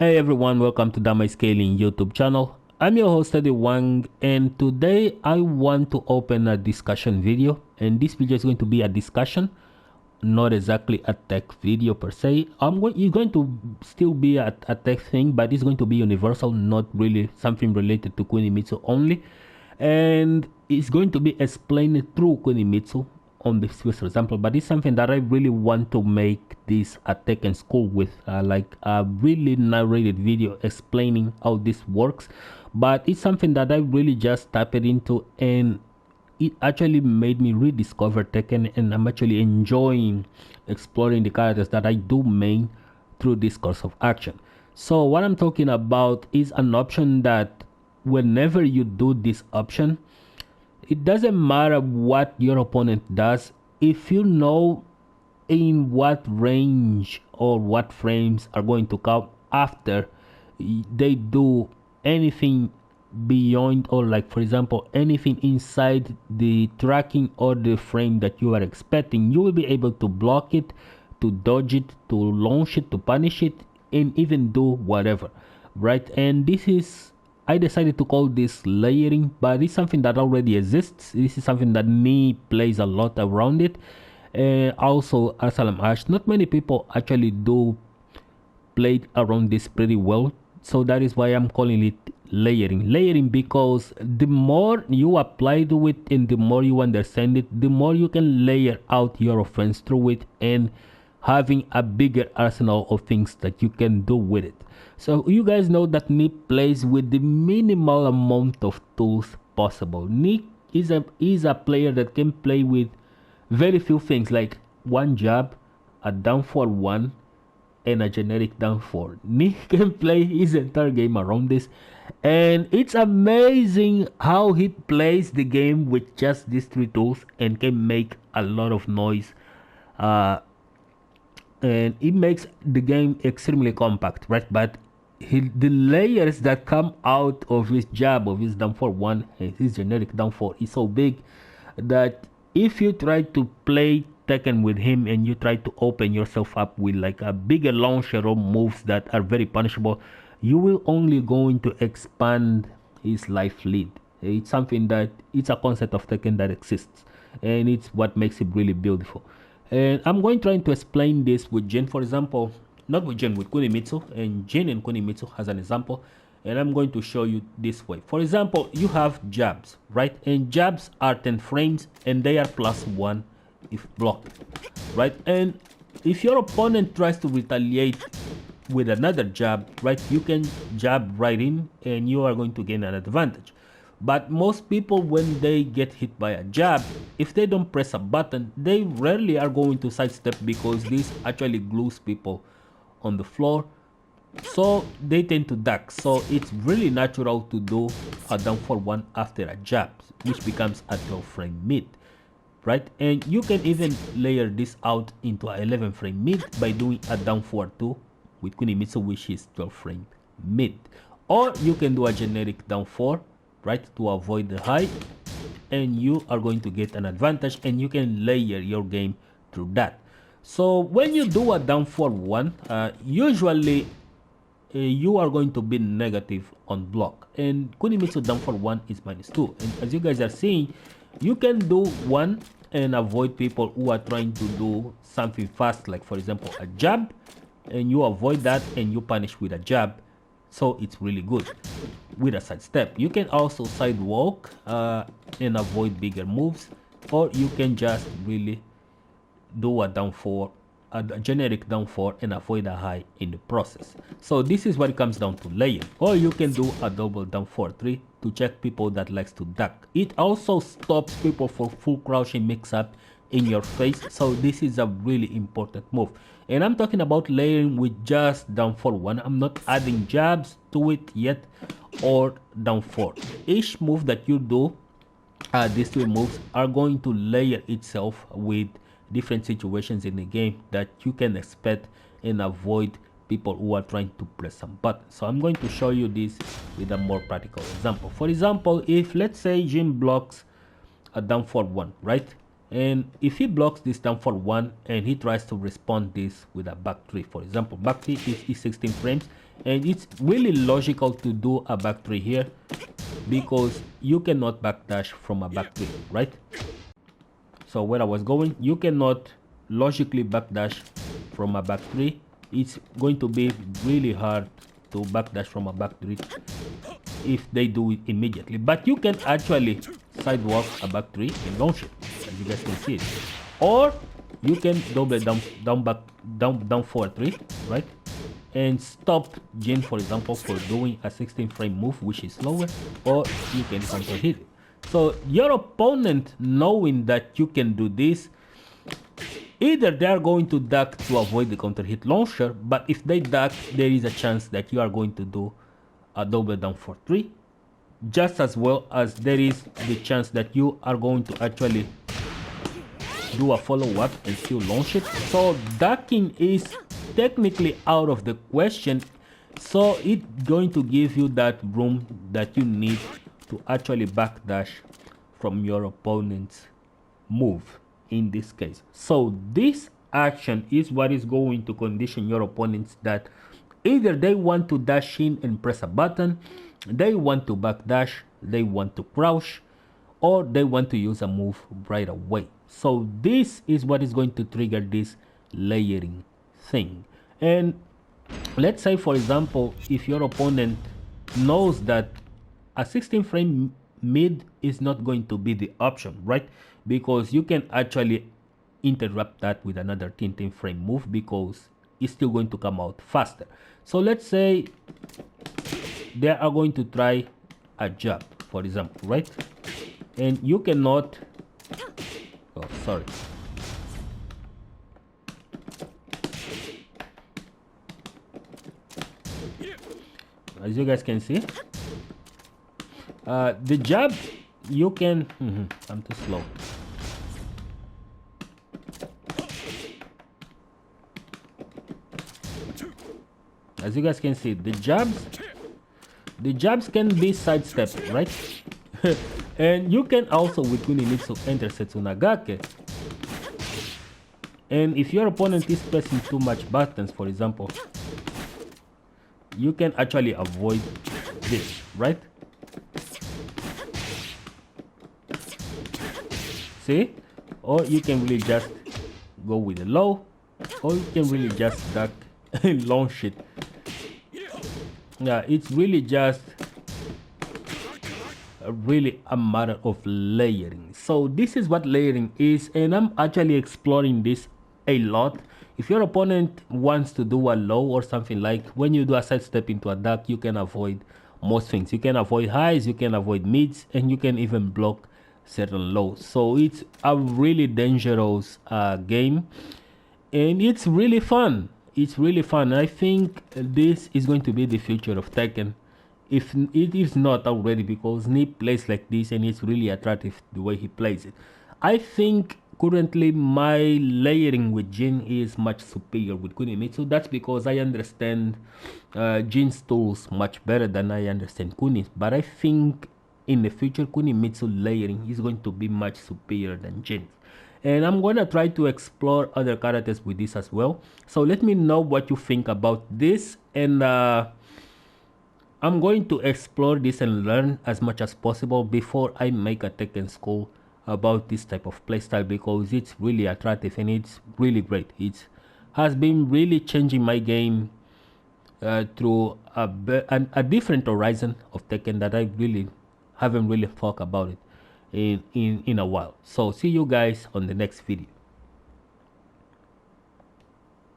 Hey everyone, welcome to Dama Scaling YouTube channel. I'm your host Eddie Wang, and today I want to open a discussion video, and this video is going to be a discussion, not exactly a tech video per se. It's going to still be a tech thing, but it's going to be universal, not really something related to Kunimitsu only, and it's going to be explained through Kunimitsu on this example, but it's something that I really want to make this a Tekken school with, like a really narrated video explaining how this works. But it's something that I really just tapped into, and it actually made me rediscover Tekken, and I'm actually enjoying exploring the characters that I do main through this course of action. So what I'm talking about is an option that whenever you do this option, it doesn't matter what your opponent does. If you know in what range or what frames are going to count after they do anything beyond, or like for example anything inside the tracking or the frame that you are expecting, you will be able to block it, to dodge it, to launch it, to punish it, and even do whatever, right? And this is, I decided to call this layering, but it's something that already exists. This is something that me plays a lot around it. Also, Arsalam Ash, not many people actually do play around this pretty well. So that is why I'm calling it layering. Layering because the more you apply to it and the more you understand it, the more you can layer out your offense through it and having a bigger arsenal of things that you can do with it. So you guys know that Nick plays with the minimal amount of tools possible. Nick is a player that can play with very few things, like one jab, a down for one, and a generic down four. Nick can play his entire game around this, and it's amazing how he plays the game with just these three tools and can make a lot of noise. And it makes the game extremely compact, right? But the layers that come out of his jab, of his down for one and his generic down four, is so big that if you try to play Tekken with him and you try to open yourself up with like a bigger launcher or moves that are very punishable, you will only going to expand his life lead. It's something that, it's a concept of Tekken that exists, and it's what makes it really beautiful. And I'm going trying to explain this with Jin, for example, not with Jin, with Kunimitsu, and Jin and Kunimitsu as an example. And I'm going to show you this way. For example, you have jabs, right? And jabs are 10 frames and they are +1 if blocked, right? And if your opponent tries to retaliate with another jab, right, you can jab right in and you are going to gain an advantage. But most people, when they get hit by a jab, if they don't press a button, they rarely are going to sidestep because this actually glues people on the floor, so they tend to duck. So it's really natural to do a down for one after a jab, which becomes a 12 frame mid, right? And you can even layer this out into a 11 frame mid by doing a down for 2 with Kunimitsu, which is 12 frame mid. Or you can do a generic down 4, right, to avoid the high, and you are going to get an advantage, and you can layer your game through that. So when you do a down for one, usually you are going to be negative on block, and Kunimitsu down for one is -2. And as you guys are seeing, you can do one and avoid people who are trying to do something fast, like for example a jab, and you avoid that and you punish with a jab. So it's really good with a side step. You can also side walk and avoid bigger moves, or you can just really do a down four, a generic down four, and avoid a high in the process. So this is what it comes down to layering. Or you can do a double down 4-3 to check people that likes to duck. It also stops people for full crouching mix up in your face. So this is a really important move. And I'm talking about layering with just down for one. I'm not adding jabs to it yet or down four. Each move that you do, these three moves are going to layer itself with different situations in the game that you can expect and avoid people who are trying to press some buttons. So I'm going to show you this with a more practical example. For example, if let's say Jin blocks a down for one, right, And if he blocks this down for 1 and he tries to respond this with a back 3, for example, back 3 is 16 frames, and it's really logical to do a back 3 here because you cannot backdash from a back 3, right? So where I was going, you cannot logically backdash from a back 3. It's going to be really hard to backdash from a back 3 if they do it immediately, but you can actually sidewalk a back 3 and launch it, as you guys can see it. Or you can double down forward 3, right, and stop Jin, for example, for doing a 16 frame move which is slower, or you can counter hit it. So your opponent, knowing that you can do this, either they are going to duck to avoid the counter hit launcher, but if they duck, there is a chance that you are going to do a double down for 3, just as well as there is the chance that you are going to actually do a follow-up and still launch it. So ducking is technically out of the question, so it's going to give you that room that you need to actually backdash from your opponent's move in this case. So this action is what is going to condition your opponents that either they want to dash in and press a button, they want to backdash, they want to crouch, or they want to use a move right away. So this is what is going to trigger this layering thing. And let's say, for example, if your opponent knows that a 16 frame mid is not going to be the option, right? Because you can actually interrupt that with another 10 frame move because it's still going to come out faster. So let's say they are going to try a jab, for example, right? And you cannot, oh sorry, as you guys can see, the jab you can, I'm too slow. As you guys can see, the jabs can be sidestepped, right? And you can also with Kunimitsu enter Setsunagake. And if your opponent is pressing too much buttons, for example, you can actually avoid this, right? See? Or you can really just go with the low, or you can really just duck and launch it. Yeah, it's really just really a matter of layering. So this is what layering is, and I'm actually exploring this a lot. If your opponent wants to do a low or something, like when you do a sidestep into a duck, you can avoid most things. You can avoid highs, you can avoid mids, and you can even block certain lows. So it's a really dangerous game, and it's really fun. It's really fun. I think this is going to be the future of Tekken, if it is not already, because Nip plays like this and it's really attractive the way he plays it. I think currently my layering with Jin is much superior with Kunimitsu. That's because I understand Jin's tools much better than I understand Kuni's. But I think in the future Kunimitsu layering is going to be much superior than Jin's. And I'm gonna try to explore other characters with this as well. So let me know what you think about this, and I'm going to explore this and learn as much as possible before I make a Tekken school about this type of playstyle, because it's really attractive and it's really great. It has been really changing my game through a different horizon of Tekken that I really haven't really thought about it in a while. So see you guys on the next video.